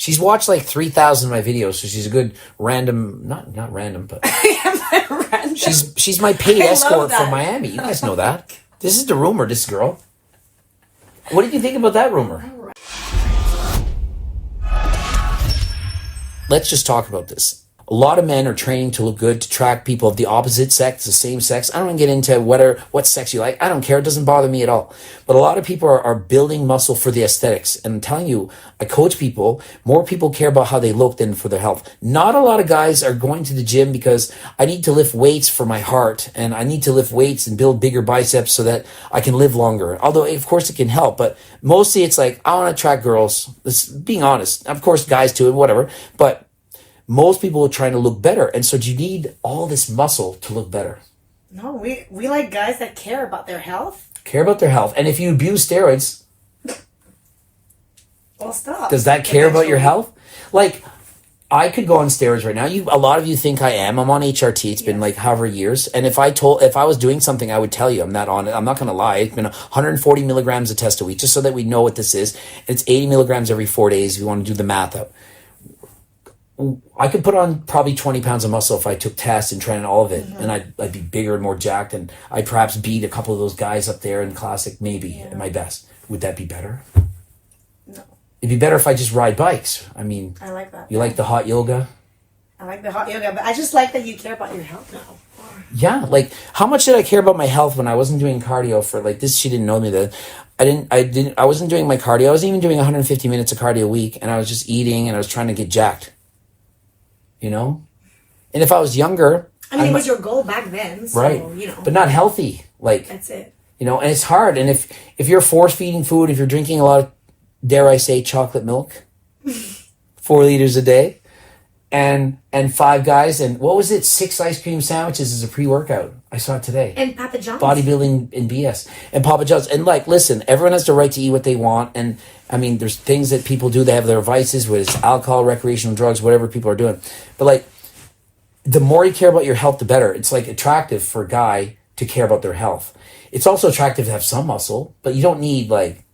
She's watched like 3,000 of my videos, so she's a good random, not random, but Random. she's my paid escort from Miami. You guys know that. This is the rumor, this girl. What did you think about that rumor? Let's just talk about this. A lot of men are training to look good, to attract people of the opposite sex, the same sex. I don't get into what sex you like. I don't care. It doesn't bother me at all. But a lot of people are building muscle for the aesthetics. And I'm telling you, I coach people. More people care about how they look than for their health. Not a lot of guys are going to the gym because I need to lift weights for my heart. And I need to lift weights and build bigger biceps so that I can live longer. Although, of course, it can help. But mostly it's like, I want to attract girls. This, being honest. Of course, guys too, whatever. But most people are trying to look better. And so do you need all this muscle to look better? No, we like guys that care about their health. Care about their health. And if you abuse steroids, well, stop. Does that care about your health? Like, I could go on steroids right now. A lot of you think I am. I'm on HRT. It's been like however years. And if I was doing something, I would tell you I'm not on it. I'm not going to lie. It's been 140 milligrams of test a week, just so that we know what this is. It's 80 milligrams every 4 days if you want to do the math out. I could put on probably 20 pounds of muscle if I took tests and trained all of it. Mm-hmm. And I'd be bigger and more jacked. And I'd perhaps beat a couple of those guys up there in Classic, maybe, at my best. Would that be better? No. It'd be better if I just ride bikes. I mean, I like that. You like the hot yoga? I like the hot yoga, but I just like that you care about your health now. Yeah, like how much did I care about my health when I wasn't doing cardio for like this? She didn't know me that I wasn't doing my cardio. I wasn't even doing 150 minutes of cardio a week, and I was just eating and I was trying to get jacked. You know? And if I was younger... I mean, it was your goal back then, so, right. You know. But not healthy. Like, that's it. You know, and it's hard. And if you're force-feeding food, if you're drinking a lot of, dare I say, chocolate milk, 4 liters a day, and 5 guys, and what was it? 6 ice cream sandwiches as a pre-workout. I saw it today. And Papa John's. Bodybuilding and BS. And Papa John's. And like, listen, everyone has the right to eat what they want. And I mean, there's things that people do. They have their vices, whether it's alcohol, recreational drugs, whatever people are doing. But like, the more you care about your health, the better. It's like attractive for a guy to care about their health. It's also attractive to have some muscle, but you don't need like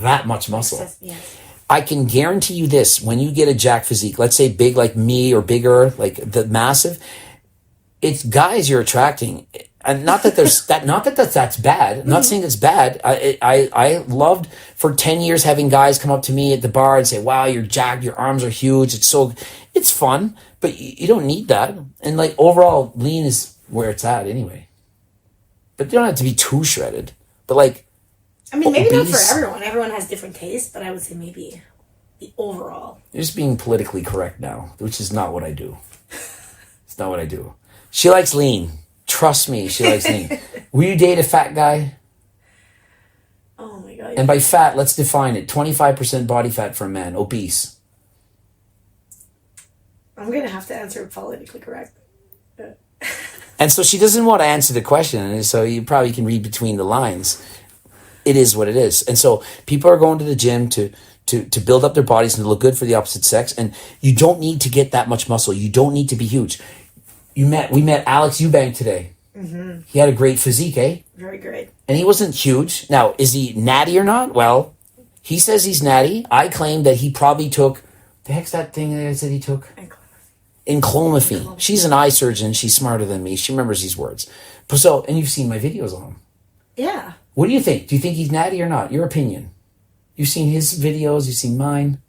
that much muscle. Yes. I can guarantee you this: when you get a jack physique, let's say big like me or bigger, like the massive, it's guys you're attracting. And not that there's that, not that that's bad. I'm not saying it's bad. I loved for 10 years having guys come up to me at the bar and say, "Wow, you're jacked. Your arms are huge. It's fun, but you don't need that." And like overall, lean is where it's at anyway. But you don't have to be too shredded. But like, I mean, maybe not for everyone. Everyone has different tastes, but I would say maybe the overall. You're just being politically correct now, which is not what I do. It's not what I do. She likes lean. Trust me, she likes lean. Will you date a fat guy? Oh my God. And by fat, let's define it. 25% body fat for a man, obese. I'm going to have to answer politically correct. And so she doesn't want to answer the question, and so you probably can read between the lines. It is what it is. And so people are going to the gym to build up their bodies and to look good for the opposite sex, and you don't need to get that much muscle. You don't need to be huge. We met Alex Eubank today. Mm-hmm. He had a great physique, eh? Very great. And he wasn't huge. Now, is he natty or not? Well, he says he's natty. I claim that he probably took, the heck's that thing that I said he took? Enclomiphene. She's an eye surgeon. She's smarter than me. She remembers these words. So, and you've seen my videos on him. Yeah. What do you think? Do you think he's natty or not? Your opinion. You've seen his videos. You've seen mine.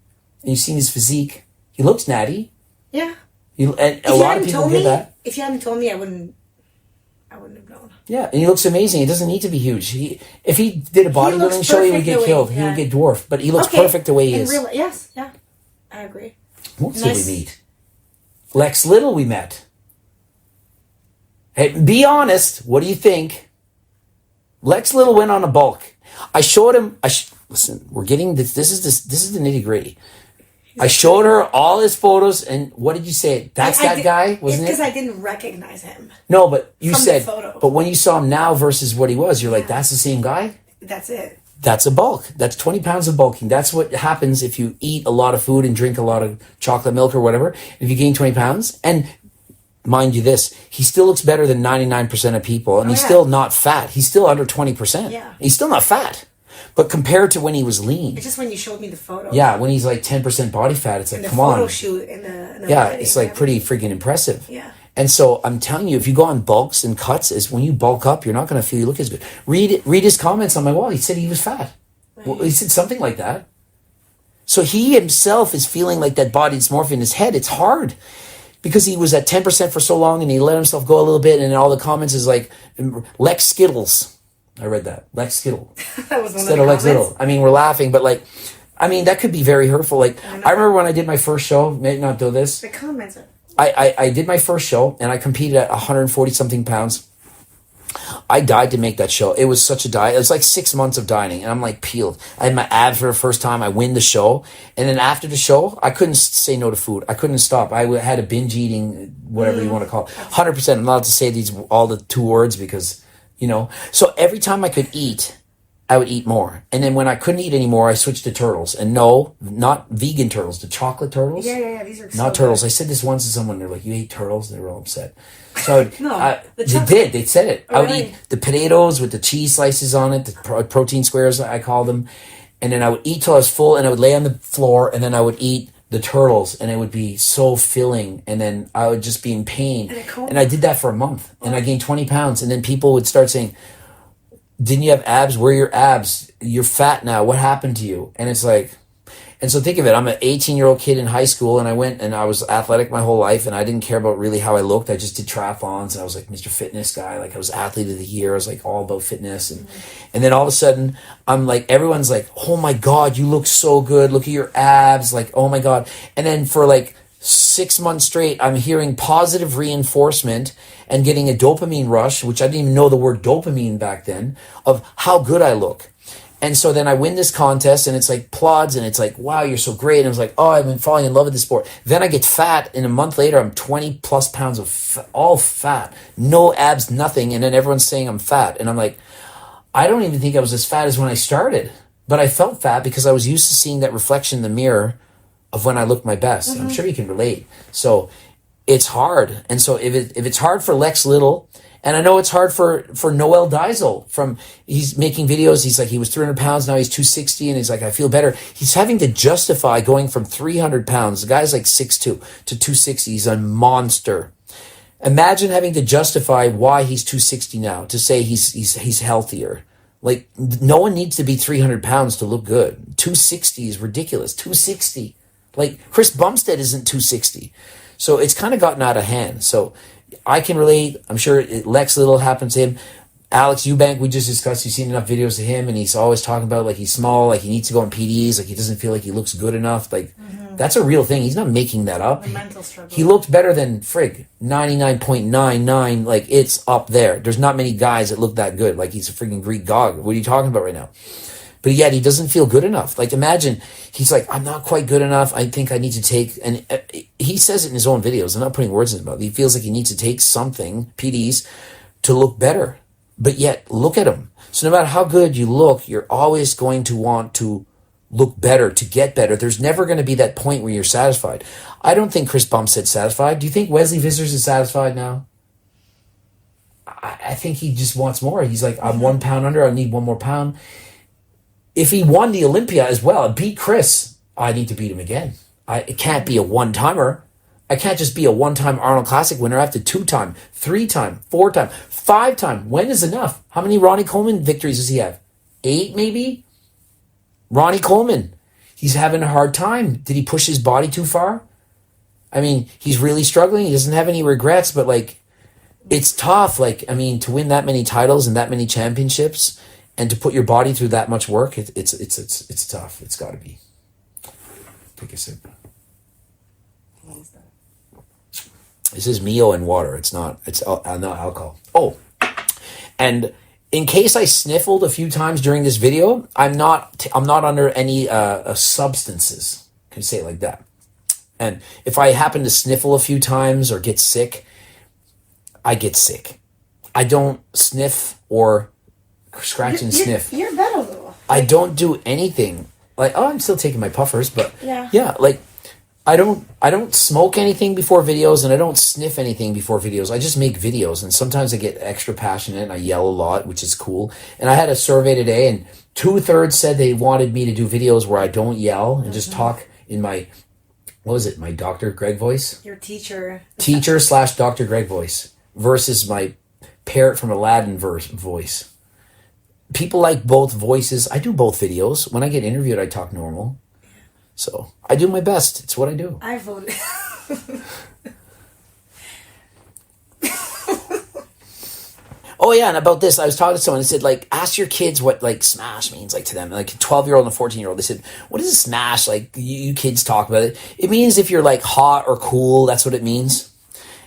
And you've seen his physique. He looks natty. Yeah. And a lot of people get that. If you hadn't told me, I wouldn't have known. Yeah, and he looks amazing. He doesn't need to be huge. If he did a bodybuilding show, he would get killed. Yeah. He would get dwarfed. But he looks perfect the way he is. Yes, yeah. I agree. Who else did we meet? Lex Little we met. Hey, be honest. What do you think? Lex Little went on a bulk. I showed him. Listen, we're getting this. This is the nitty gritty. I showed her all his photos, and what did you say? That's that guy, wasn't it? Because I didn't recognize him. No, but you said, photo. But when you saw him now versus what he was, you're like, that's the same guy? That's it. That's a bulk. That's 20 pounds of bulking. That's what happens if you eat a lot of food and drink a lot of chocolate milk or whatever. If you gain 20 pounds, and mind you this, he still looks better than 99% of people, and he's still not fat. He's still under 20%. Yeah. He's still not fat. But compared to when he was lean, It's just when you showed me the photo. yeah, when he's like 10% body fat, it's like, In the come photo on. shoot in the Yeah, wedding, it's like pretty freaking impressive. Yeah. And so I'm telling you, if you go on bulks and cuts, is when you bulk up, you're not going to feel you look as good. Read his comments on my wall. He said he was fat. Right. Well, he said something like that. So he himself is feeling like that body dysmorphia in his head. It's hard because he was at 10% for so long and he let himself go a little bit. And then all the comments is like, Lex Skittles. I read that. Lex Skittle. That was one Instead of of the Lex comments. Little. I mean, we're laughing, but like, I mean, that could be very hurtful. Like, I remember when I did my first show, maybe not do this. The comments are... I did my first show and I competed at 140 something pounds. I died to make that show. It was such a diet. It was like 6 months of dieting and I'm like peeled. I had my abs for the first time. I win the show. And then after the show, I couldn't say no to food. I couldn't stop. I had a binge eating, whatever you want to call it. 100%. I'm not allowed to say all the 2 words because, you know. So every time I could eat, I would eat more. And then when I couldn't eat anymore, I switched to turtles. And no, not vegan turtles, the chocolate turtles. Yeah. These are Not so turtles. good. I said this once to someone. They're like, "You ate turtles?" They were all upset. So No, they did. They said it. I would Really? eat the potatoes with the cheese slices on it, the protein squares I call them, and then I would eat till I was full, and I would lay on the floor, and then I would eat the turtles, and it would be so filling, and then I would just be in pain. And I did that for a month, and I gained 20 pounds, and then people would start saying, "Didn't you have abs? Where are your abs? You're fat now. What happened to you?" And it's like, and so think of it. I'm an 18-year-old kid in high school, and I went and I was athletic my whole life, and I didn't care about really how I looked. I just did triathlons, and I was like Mr. Fitness guy. Like I was athlete of the year. I was like all about fitness, and then all of a sudden, I'm like everyone's like, "Oh my God, you look so good. Look at your abs." Like, oh my God. And then for like 6 months straight, I'm hearing positive reinforcement and getting a dopamine rush, which I didn't even know the word dopamine back then, of how good I look. And so then I win this contest and it's like applauds and it's like, wow, you're so great. And I was like, oh, I've been falling in love with this sport. Then I get fat and a month later, I'm 20 plus pounds of all fat, no abs, nothing. And then everyone's saying I'm fat. And I'm like, I don't even think I was as fat as when I started, but I felt fat because I was used to seeing that reflection in the mirror of when I looked my best. Mm-hmm. I'm sure you can relate. So it's hard. And so if it's hard for Lex Little, and I know it's hard for Noel Diesel he's making videos. He's like, he was 300 pounds. Now he's 260. And he's like, I feel better. He's having to justify going from 300 pounds. The guy's like 6'2" to 260. He's a monster. Imagine having to justify why he's 260 now to say he's healthier. Like no one needs to be 300 pounds to look good. 260 is ridiculous. 260. Like Chris Bumstead isn't 260. So it's kind of gotten out of hand. So I can relate. I'm sure Lex Little happens to him. Alex Eubank, we just discussed. You've seen enough videos of him, and he's always talking about like he's small, like he needs to go on PDs, like he doesn't feel like he looks good enough. Like that's a real thing. He's not making that up. The mental struggle. He looked better than Frig 99.99. Like it's up there. There's not many guys that look that good. Like he's a freaking Greek god. What are you talking about right now? But yet he doesn't feel good enough. Like imagine he's like, I'm not quite good enough. I think I need to take, and he says it in his own videos. I'm not putting words in his mouth. He feels like he needs to take something, PDs, to look better. But yet look at him. So no matter how good you look, you're always going to want to look better, to get better. There's never going to be that point where you're satisfied. I don't think Chris Bumstead's satisfied. Do you think Wesley Vissers is satisfied now? I think he just wants more. He's like, I'm 1 pound under. I need 1 more pound. If he won the Olympia as well and beat Chris, I need to beat him again. It can't be a one-timer. I can't just be a one-time Arnold Classic winner. I have to 2-time, 3-time, 4-time, 5-time. When is enough? How many Ronnie Coleman victories does he have? 8 maybe? Ronnie Coleman. He's having a hard time. Did he push his body too far? I mean, he's really struggling. He doesn't have any regrets, but like, it's tough. Like, I mean, to win that many titles and that many championships and to put your body through that much work, it's tough. It's got to be. Take a sip. This is Mio and water. It's not alcohol. Oh, and in case I sniffled a few times during this video, I'm not under any substances. Can say it like that. And if I happen to sniffle a few times or get sick, I get sick. I don't sniff or scratch and sniff. You're better though. I don't do anything. Like, oh, I'm still taking my puffers, but yeah, like I don't smoke anything before videos, and I don't sniff anything before videos. I just make videos, and sometimes I get extra passionate and I yell a lot, which is cool. And I had a survey today, and 2/3 said they wanted me to do videos where I don't yell and just talk in my, what was it, my Dr. Greg voice? Your teacher. Teacher slash Dr. Greg voice versus my parrot from Aladdin voice. People like both voices. I do both videos. When I get interviewed, I talk normal. So I do my best. It's what I do. I voted. Oh yeah, and about this, I was talking to someone and said, like, ask your kids what like smash means, like to them, like a 12-year-old and a 14-year-old. They said, what is a smash? Like you kids talk about it. It means if you're like hot or cool, that's what it means.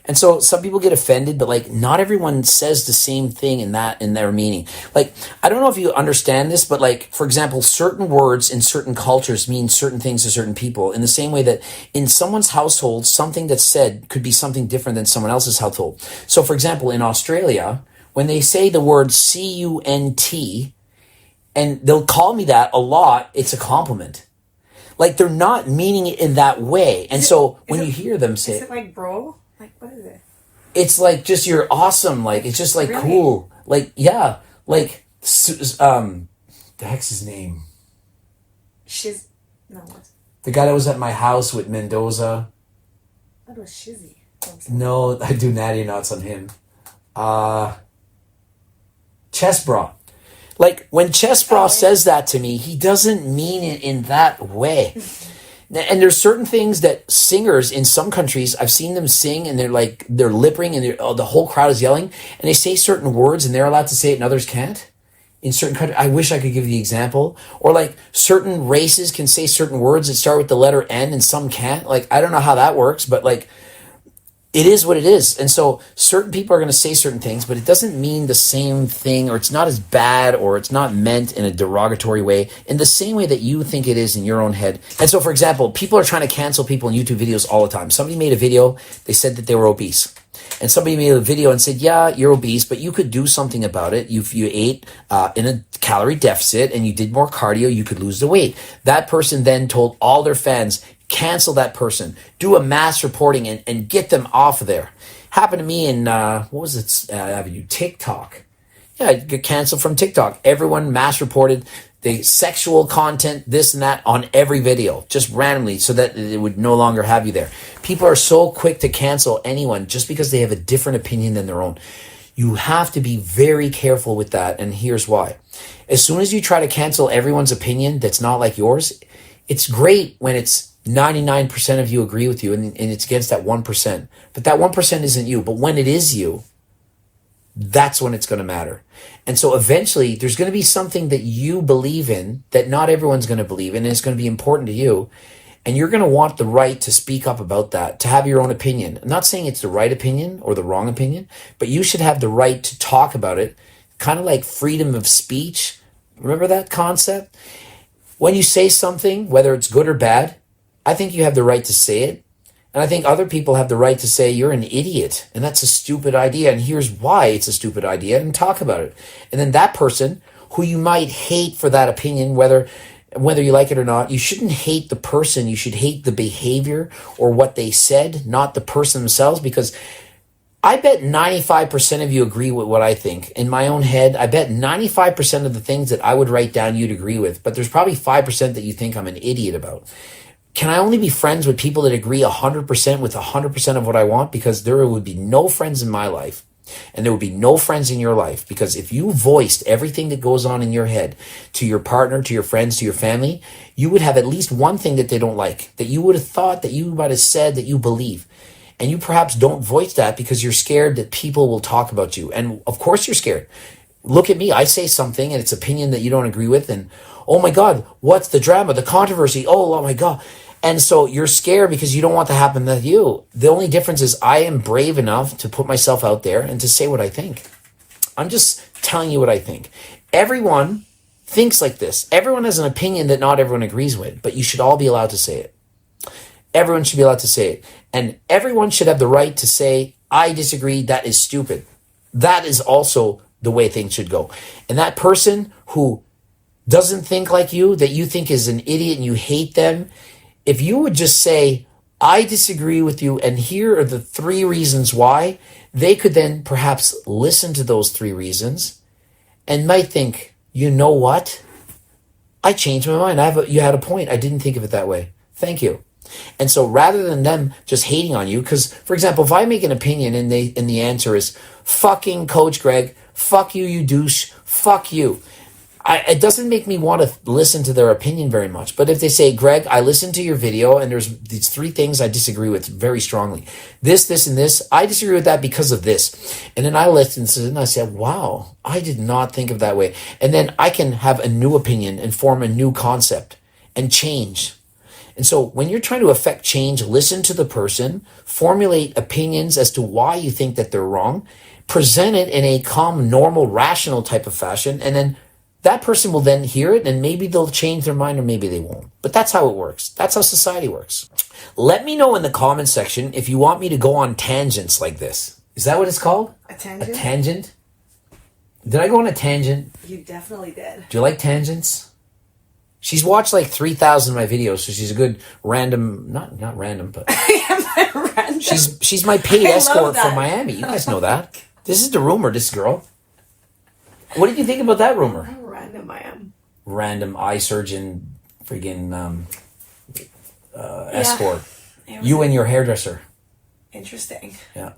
And so some people get offended, but like not everyone says the same thing in their meaning. Like, I don't know if you understand this, but like, for example, certain words in certain cultures mean certain things to certain people, in the same way that in someone's household, something that's said could be something different than someone else's household. So for example, in Australia, when they say the word cunt, and they'll call me that a lot, it's a compliment. Like they're not meaning it in that way. And so when you hear them say Is it like bro? Like, what is it? It's like just you're awesome. Like it's just like Really? cool. Like yeah. Like the heck's his name? What? The guy that was at my house with Mendoza. That was Shizzy. No, I do natty knots on him. Chess Bra. Like when Chess Bra says that to me, he doesn't mean it in that way. And there's certain things that singers in some countries, I've seen them sing and they're lip-ring and the whole crowd is yelling and they say certain words and they're allowed to say it and others can't. In certain countries, I wish I could give you the example. Or like certain races can say certain words that start with the letter N and some can't. Like, I don't know how that works, but like, it is what it is. And so certain people are going to say certain things, but it doesn't mean the same thing, or it's not as bad, or it's not meant in a derogatory way in the same way that you think it is in your own head. And so, for example, people are trying to cancel people in YouTube videos all the time. Somebody made a video, they said that they were obese. And somebody made a video and said, yeah, you're obese, but you could do something about it. If you ate in a calorie deficit and you did more cardio, you could lose the weight. That person then told all their fans, cancel that person, do a mass reporting and get them off of there. Happened to me in, what was it, Avenue? TikTok. Yeah, I get canceled from TikTok. Everyone mass reported the sexual content, this and that on every video, just randomly, so that it would no longer have you there. People are so quick to cancel anyone just because they have a different opinion than their own. You have to be very careful with that, and here's why. As soon as you try to cancel everyone's opinion that's not like yours, it's great when it's 99% of you agree with you and it's against that 1%. But that 1% isn't you. But when it is you, that's when it's going to matter. And so eventually there's going to be something that you believe in that not everyone's going to believe in, and it's going to be important to you. And you're going to want the right to speak up about that, to have your own opinion. I'm not saying it's the right opinion or the wrong opinion, but you should have the right to talk about it, kind of like freedom of speech. Remember that concept? When you say something, whether it's good or bad, I think you have the right to say it. And I think other people have the right to say you're an idiot and that's a stupid idea and here's why it's a stupid idea, and talk about it. And then that person who you might hate for that opinion, whether you like it or not, you shouldn't hate the person. You should hate the behavior or what they said, not the person themselves, because I bet 95% of you agree with what I think. In my own head, I bet 95% of the things that I would write down you'd agree with, but there's probably 5% that you think I'm an idiot about. Can I only be friends with people that agree 100% with 100% of what I want? Because there would be no friends in my life, and there would be no friends in your life. Because if you voiced everything that goes on in your head to your partner, to your friends, to your family, you would have at least one thing that they don't like, that you would have thought, that you might have said, that you believe. And you perhaps don't voice that because you're scared that people will talk about you. And of course you're scared. Look at me. I say something and it's opinion that you don't agree with. And oh my God, what's the drama, the controversy? Oh my God. And so you're scared because you don't want that to happen to you. The only difference is I am brave enough to put myself out there and to say what I think. I'm just telling you what I think. Everyone thinks like this. Everyone has an opinion that not everyone agrees with, but you should all be allowed to say it. Everyone should be allowed to say it. And everyone should have the right to say, I disagree, that is stupid. That is also the way things should go. And that person who doesn't think like you, that you think is an idiot and you hate them, if you would just say, I disagree with you, and here are the 3 reasons why. They could then perhaps listen to those 3 reasons and might think, you know what? I changed my mind. You had a point. I didn't think of it that way. Thank you. And so rather than them just hating on you, because, for example, if I make an opinion and the answer is, fucking Coach Greg, fuck you, you douche, fuck you. It doesn't make me want to listen to their opinion very much. But if they say, Greg, I listened to your video and there's these 3 things I disagree with very strongly. This, and this. I disagree with that because of this. And then I listen and I say, wow, I did not think of that way. And then I can have a new opinion and form a new concept and change. And so when you're trying to affect change, listen to the person, formulate opinions as to why you think that they're wrong, present it in a calm, normal, rational type of fashion, and then that person will then hear it and maybe they'll change their mind or maybe they won't. But that's how it works. That's how society works. Let me know in the comment section if you want me to go on tangents like this. Is that what it's called? A tangent? A tangent? Did I go on a tangent? You definitely did. Do you like tangents? She's watched like 3,000 of my videos, so she's a good random, not random, but Random. she's my paid escort from Miami. You guys know that. This is the rumor, this girl. What did you think about that rumor? How random I am. Random eye surgeon, friggin' escort. You and your hairdresser. Interesting. Yeah.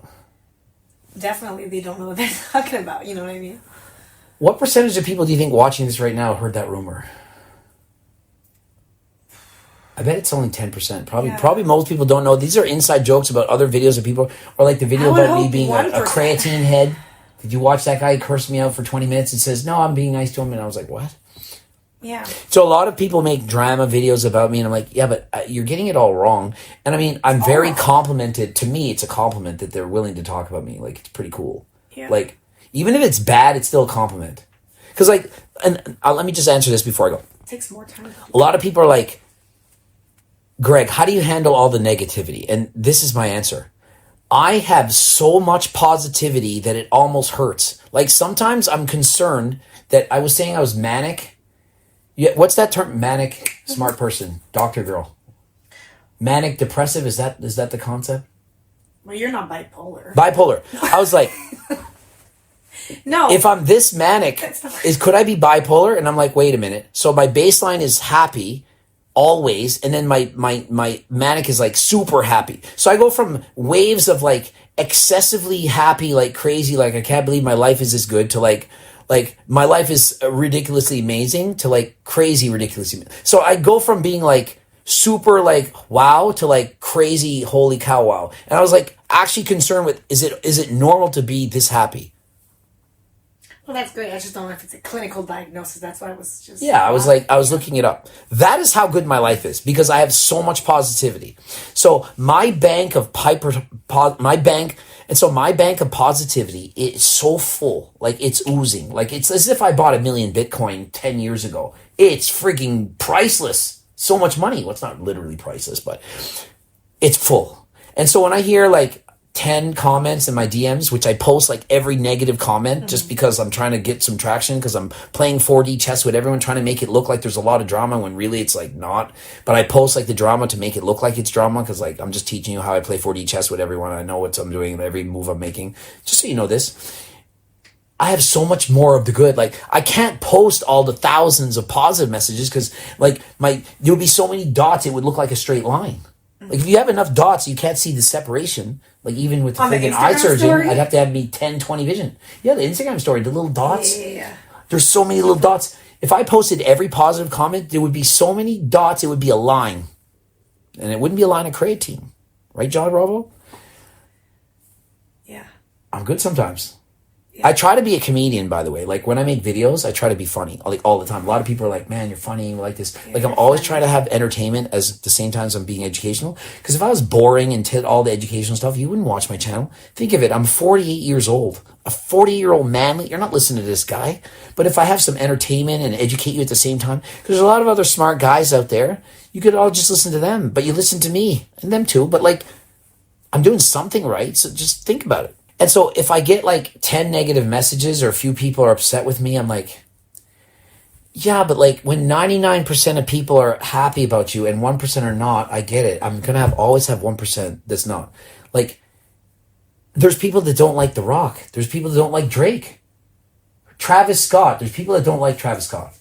Definitely, they don't know what they're talking about. You know what I mean? What percentage of people do you think watching this right now heard that rumor? I bet it's only 10%. Probably most people don't know. These are inside jokes about other videos of people, or like the video about me being a creatine head. Did you watch that guy curse me out for 20 minutes and says, no, I'm being nice to him? And I was like, what? Yeah. So a lot of people make drama videos about me, and I'm like, yeah, but you're getting it all wrong. And I mean, I'm very complimented. To me, it's a compliment that they're willing to talk about me. Like, it's pretty cool. Yeah. Like, even if it's bad, it's still a compliment. Because, like, and let me just answer this before I go. It takes more time. A lot of people are like, Greg, how do you handle all the negativity? And this is my answer. I have so much positivity that it almost hurts. Like, sometimes I'm concerned that I was saying I was manic. Yeah, what's that term? Manic, smart person, doctor girl. Manic depressive, is that the concept? Well, you're not bipolar. Bipolar. I was like, no. If I'm this manic, could I be bipolar? And I'm like, wait a minute. So my baseline is happy always, and then my manic is like super happy. So I go from waves of like excessively happy, like crazy, like I can't believe my life is this good, to like my life is ridiculously amazing, to like crazy ridiculously. So I go from being like super like wow to like crazy holy cow wow. And I was like actually concerned with, is it normal to be this happy? Well, that's great. I just don't know if it's a clinical diagnosis. That's why I was just... Yeah, I was looking it up. That is how good my life is, because I have so much positivity. So my bank of positivity is so full. Like, it's oozing. Like, it's as if I bought 1 million Bitcoin 10 years ago. It's freaking priceless. So much money. Well, it's not literally priceless, but it's full. And so when I hear like 10 comments in my DMs, which I post like every negative comment just because I'm trying to get some traction, because I'm playing 4D chess with everyone, trying to make it look like there's a lot of drama when really it's like not. But I post like the drama to make it look like it's drama, because like I'm just teaching you how I play 4D chess with everyone. I know what I'm doing, every move I'm making. Just so you know this, I have so much more of the good. Like, I can't post all the thousands of positive messages because like there would be so many dots it would look like a straight line. Like, if you have enough dots, you can't see the separation. Like, even with the friggin' eye surgeon, I'd have to have me 10-20 vision. Yeah, the Instagram story, the little dots. Yeah. There's so many little dots. If I posted every positive comment, there would be so many dots, it would be a line. And it wouldn't be a line of creatine. Right, John Bravo? Yeah. I'm good sometimes. I try to be a comedian, by the way. Like, when I make videos, I try to be funny, like, all the time. A lot of people are like, man, you're funny, you like this. Yeah, like, I'm always trying to have entertainment as the same time as I'm being educational. Because if I was boring and did all the educational stuff, you wouldn't watch my channel. Think of it. I'm 48 years old. A 40-year-old man. You're not listening to this guy. But if I have some entertainment and educate you at the same time, because there's a lot of other smart guys out there, you could all just listen to them. But you listen to me and them too. But, like, I'm doing something right. So just think about it. And so if I get like 10 negative messages or a few people are upset with me, I'm like, Yeah, but like when 99% of people are happy about you and 1% are not, I get it. I'm gonna always have 1% that's not. Like, there's people that don't like The Rock. There's people that don't like Drake. Travis Scott. There's people that don't like Travis Scott.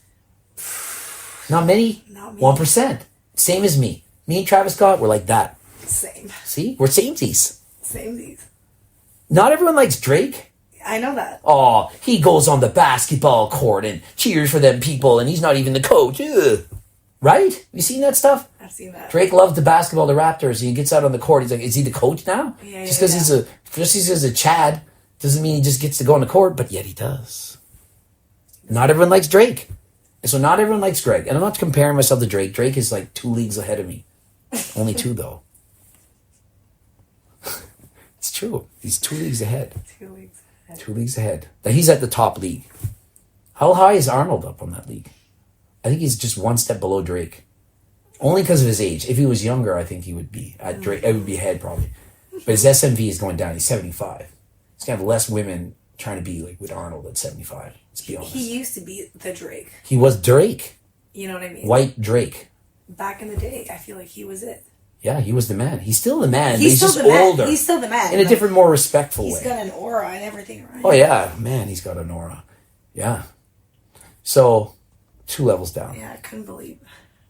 Not many. Not me. 1%. Same as me. Me and Travis Scott, we're like that. Same. See? We're samesies. Samesies. Not everyone likes Drake. I know that. Oh, he goes on the basketball court and cheers for them people, and he's not even the coach. Ugh. Right? You seen that stuff? I've seen that. Drake loved the basketball, the Raptors, and he gets out on the court. He's like, is he the coach now? Yeah, just because he's a Chad doesn't mean he just gets to go on the court, but yet he does. Not everyone likes Drake. And so not everyone likes Greg. And I'm not comparing myself to Drake. Drake is like 2 leagues ahead of me. Only 2, though. It's true. He's 2 leagues ahead. 2 leagues ahead. 2 leagues ahead. Now he's at the top league. How high is Arnold up on that league? I think he's just 1 step below Drake. Only because of his age. If he was younger, I think he would be at Drake. It would be ahead probably. But his SMV is going down. He's 75. He's gonna have less women trying to be like with Arnold at 75. Let's be honest. He used to be the Drake. He was Drake. You know what I mean? White Drake. Back in the day, I feel like he was it. Yeah, he was the man. He's still the man, but He's he's still just the man. older. He's still the man. In a different, more respectful way. He's got an aura and everything, right? Oh yeah, man, he's got an aura. Yeah. So, 2 levels down. Yeah, I couldn't believe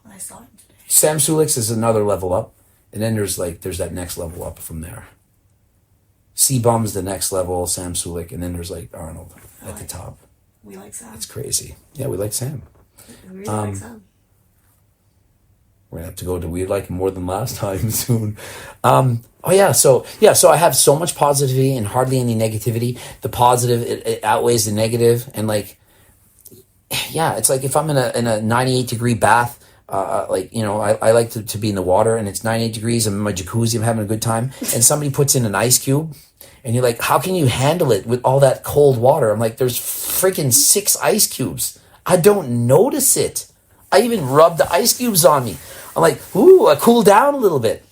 when I saw him today. Sam Sulek is another level up, and then there's that next level up from there. C-Bum's the next level, Sam Sulek, and then there's like Arnold at the top. We like Sam. It's crazy. Yeah, we like Sam. We really like Sam. We're gonna have to go to we like him more than last time soon. So I have so much positivity and hardly any negativity. The positive it outweighs the negative, and like, yeah, it's like if I'm in a 98-degree bath, I like to be in the water and it's 98 degrees. I'm in my jacuzzi. I'm having a good time, and somebody puts in an ice cube, and you're like, how can you handle it with all that cold water? I'm like, there's freaking 6 ice cubes. I don't notice it. I even rub the ice cubes on me. I'm like, ooh, I cool down a little bit.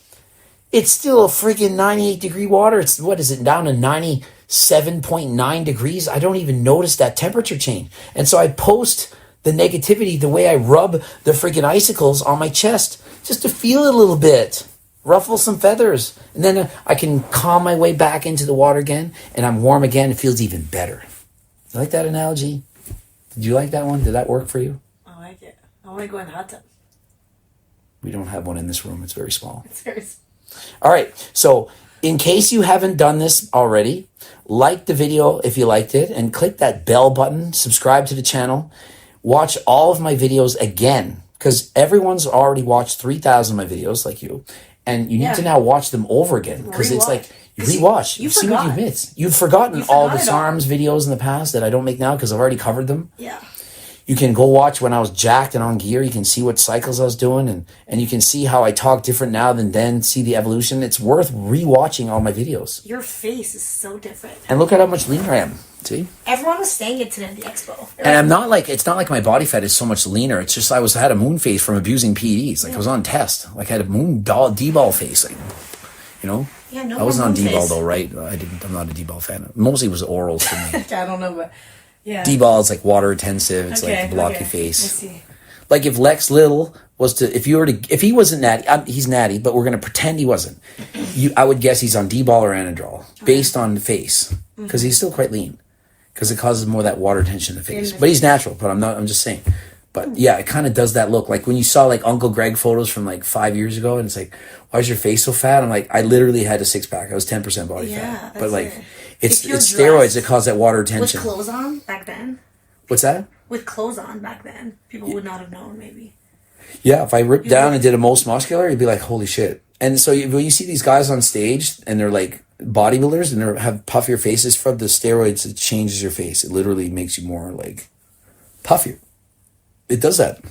It's still a freaking 98-degree water. It's, what is it, down to 97.9 degrees? I don't even notice that temperature change. And so I post the negativity the way I rub the freaking icicles on my chest just to feel it a little bit. Ruffle some feathers. And then I can calm my way back into the water again, and I'm warm again. It feels even better. You like that analogy? Did you like that one? Did that work for you? I like it. I want to go in the hot tub. We don't have one in this room. It's very small. It's very small. All right. So in case you haven't done this already, like the video if you liked it and click that bell button, subscribe to the channel, watch all of my videos again, because everyone's already watched 3,000 of my videos like you, and you need to now watch them over again, because it's like you rewatch. You see what you missed. You've forgotten all the SARMs videos in the past that I don't make now because I've already covered them. Yeah. You can go watch when I was jacked and on gear. You can see what cycles I was doing, and you can see how I talk different now than then, see the evolution. It's worth rewatching all my videos. Your face is so different. And look at how much leaner I am. See? Everyone was saying it today at the expo. And I'm not like, it's not like my body fat is so much leaner. It's just I had a moon face from abusing PEDs. Like I was on test. Like I had a moon D-ball face. Like, you know? Yeah, no. I wasn't on D-ball though, right? I'm not a D-ball fan. Mostly it was orals for me. I don't know, but yeah. D-ball is like water intensive. It's like to block your face. I see. Like if Lex Little was to, if he wasn't natty, he's natty, but we're going to pretend he wasn't. I would guess he's on D-ball or Anadrol based on the face, because he's still quite lean, because it causes more of that water tension in the face. But he's natural, but I'm just saying. But yeah, it kind of does that look. Like when you saw like Uncle Greg photos from like 5 years ago, and it's like, why is your face so fat? I'm like, I literally had a 6-pack. I was 10% body fat. But like, it's steroids that cause that water retention. With clothes on back then? What's that? With clothes on back then. People would not have known, maybe. Yeah, if I ripped down and did a most muscular, you'd be like, holy shit. And so when you see these guys on stage and they're like bodybuilders and they have puffier faces from the steroids, it changes your face. It literally makes you more like puffier. It does that.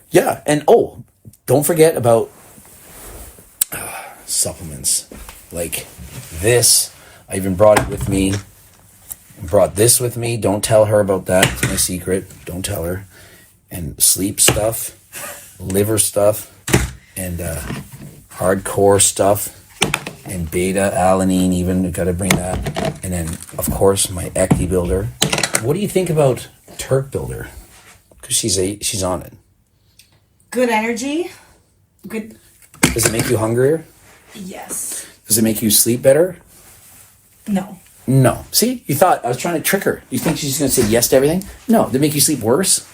Yeah, and don't forget about supplements like this. I even brought it with me. Brought this with me. Don't tell her about that. It's my secret. Don't tell her. And sleep stuff, liver stuff, and hardcore stuff, and beta alanine. Even got to bring that. And then, of course, my Ecti builder. What do you think about Turk builder? Because she's on it. Good energy. Good. Does it make you hungrier? Yes. Does it make you sleep better? No. No. See, you thought I was trying to trick her. You think she's going to say yes to everything? No. Did it make you sleep worse?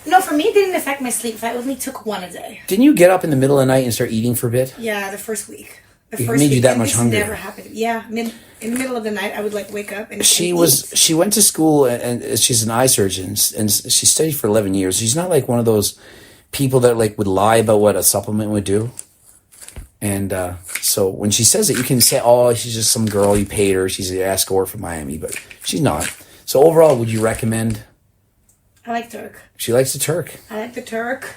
No, for me, it didn't affect my sleep. I only took one a day. Didn't you get up in the middle of the night and start eating for a bit? Yeah, the first week. It made you that much hungrier. Never happened. Yeah, in the middle of the night, I would like wake up and she went to school and she's an eye surgeon and she studied for 11 years. She's not like one of those people that like would lie about what a supplement would do. And so when she says it, you can say, "Oh, she's just some girl. You paid her. She's an escort from Miami," but she's not. So overall, would you recommend? I like Turk. She likes the Turk. I like the Turk.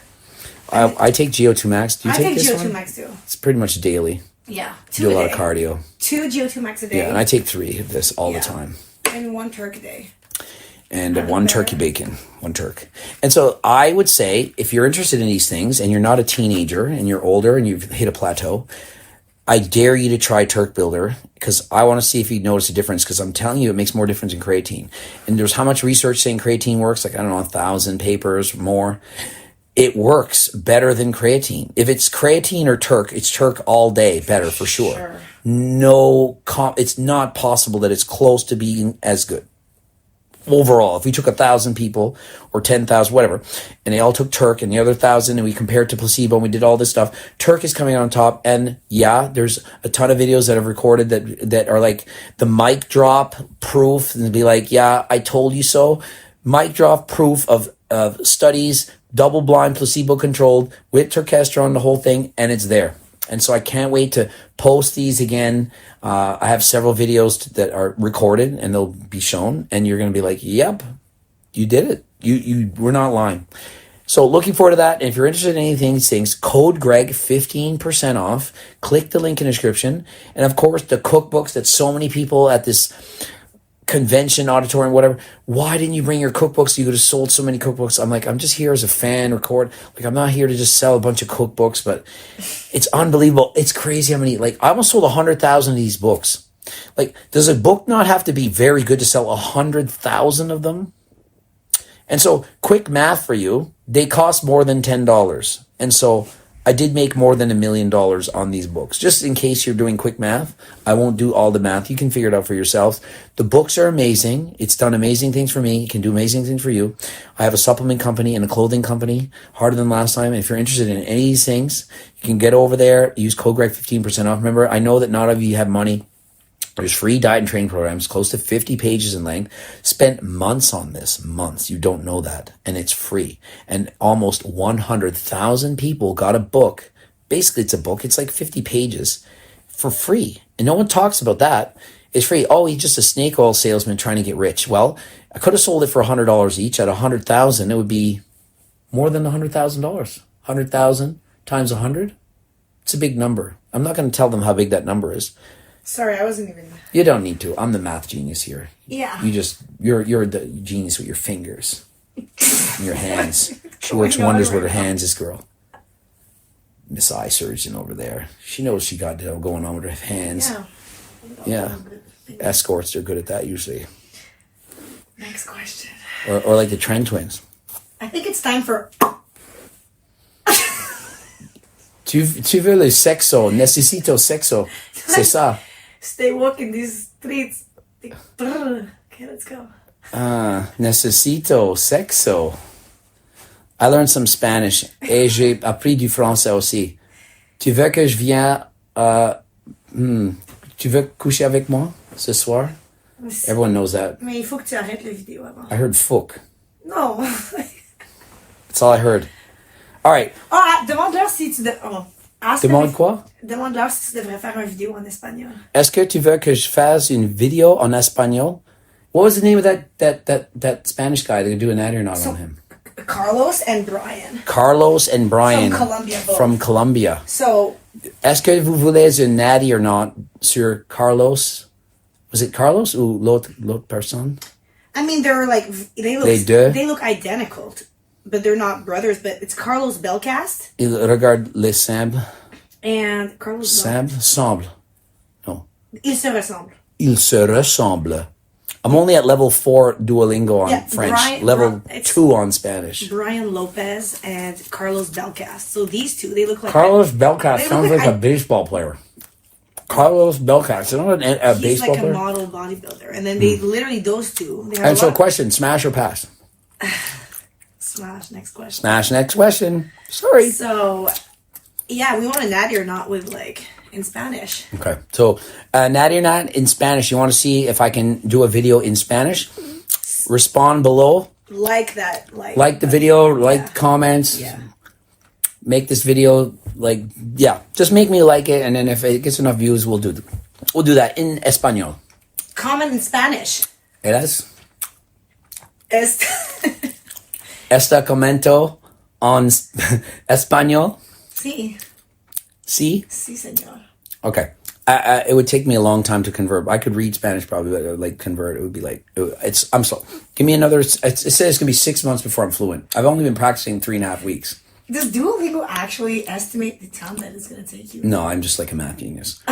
I take GO2 Max. Do you take this one? I take GO2 Max too. It's pretty much daily. Yeah, do a lot of cardio. 2 GO2 Max a day. Yeah, and I take 3 of this all the time. And 1 Turk a day. And 1 turkey bacon, 1 Turk. And so I would say, if you're interested in these things and you're not a teenager and you're older and you've hit a plateau, I dare you to try Turk Builder because I want to see if you notice a difference because I'm telling you it makes more difference in creatine. And there's how much research saying creatine works, like I don't know, 1,000 papers or more. It works better than creatine. If it's creatine or Turk, it's Turk all day, better for sure. It's not possible that it's close to being as good. Overall, if we took 1,000 people or 10,000, whatever, and they all took Turk and the other 1,000 and we compared to placebo and we did all this stuff, Turk is coming out on top. And yeah, there's a ton of videos that have recorded that are like the mic drop proof and be like, yeah, I told you so. Mic drop proof of studies, double blind, placebo controlled with turkesterone, the whole thing. And it's there. And so I can't wait to post these again. I have several videos that are recorded and they'll be shown and you're going to be like, yep, you did it. You were not lying. So looking forward to that. And if you're interested in any of these things, code Greg 15% off. Click the link in the description. And of course, the cookbooks that so many people at this convention, auditorium, whatever. Why didn't you bring your cookbooks? You could have sold so many cookbooks. I'm like, I'm just here as a fan, record. Like, I'm not here to just sell a bunch of cookbooks, but it's unbelievable. It's crazy how many, like, I almost sold 100,000 of these books. Like, does a book not have to be very good to sell 100,000 of them? And so, quick math for you, they cost more than $10. And so, I did make more than $1 million on these books. Just in case you're doing quick math, I won't do all the math. You can figure it out for yourselves. The books are amazing. It's done amazing things for me. It can do amazing things for you. I have a supplement company and a clothing company, Harder Than Last Time. And if you're interested in any of these things, you can get over there, use code Greg 15% off. Remember, I know that not all of you have money. There's free diet and training programs, close to 50 pages in length. Spent months on this, months. You don't know that. And it's free. And almost 100,000 people got a book. Basically, it's a book. It's like 50 pages for free. And no one talks about that. It's free. Oh, he's just a snake oil salesman trying to get rich. Well, I could have sold it for $100 each. At 100,000, it would be more than $100,000. 100,000 times 100. It's a big number. I'm not going to tell them how big that number is. Sorry, I wasn't even... You don't need to. I'm the math genius here. Yeah. You're the genius with your fingers. And your hands. She works wonders with her hands, this girl. Miss Eye Surgeon over there. She knows she got going on with her hands. Yeah. Escorts are good at that usually. Next question. Or like the Trend Twins. I think it's time for... Tu veux le sexo? Necesito sexo. C'est ça. Stay walking these streets. Okay, let's go. Necesito sexo. I learned some Spanish. Et j'ai appris du français aussi. Tu veux que je vienne... Tu veux coucher avec moi ce soir? Everyone knows that. Mais il faut que tu arrêtes la vidéo avant. I heard fuck. No. That's all I heard. All right. Demande-leur si tu... Demande quoi? Demande-leur si tu devrais faire une vidéo en espagnol. Est-ce que tu veux que je fasse une vidéo en espagnol? What was the name of that Spanish guy? They're doing that or not on him? Carlos and Brian. Carlos and Brian. From Colombia. Both. From Colombia. So... Est-ce que vous voulez une natty or not sur Carlos? Was it Carlos ou l'autre personne? I mean, they're like... They look identical. But they're not brothers, but it's Carlos Belcast. Il regarde les semble. And Carlos semble? Semble. No. Ils se ressemblent. Ils se ressemblent. I'm only at level 4 Duolingo on French, level 2 on Spanish. Brian Lopez and Carlos Belcast. So these two, they look like... Carlos Belcast sounds like a baseball player. Carlos Belcast, you know, a baseball player? He's like a model bodybuilder. And then they literally, those two... And so question, smash or pass? Smash, next question. Smash, next question. Sorry. So, yeah, we want a natty or not with, like, in Spanish. Okay. So, natty or not in Spanish. You want to see if I can do a video in Spanish? Respond below. Like that. Like the video, like comments. Yeah. Make this video, like, yeah. Just make me like it, and then if it gets enough views, we'll do that in Español. Comment in Spanish. ¿Eres? Esta comento on Español. Sí. Sí? Sí, señor. Okay. It would take me a long time to convert. I could read Spanish probably, but like convert, it would be like, I'm slow. Give me another, it says it's going to be 6 months before I'm fluent. I've only been practicing 3.5 weeks. Does Duolingo actually estimate the time that it's going to take you? No, I'm just like a math genius.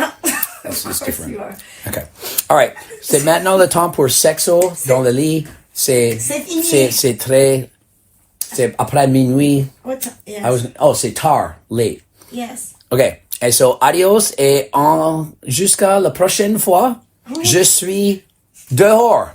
That's just different. You are. Okay. All right. C'est maintenant le temps pour sexo dans le lit. C'est très... C'est après minuit. What time? Yes. C'est tard, late. Yes. Okay. Et so, adios et jusqu'à la prochaine fois. Je suis dehors.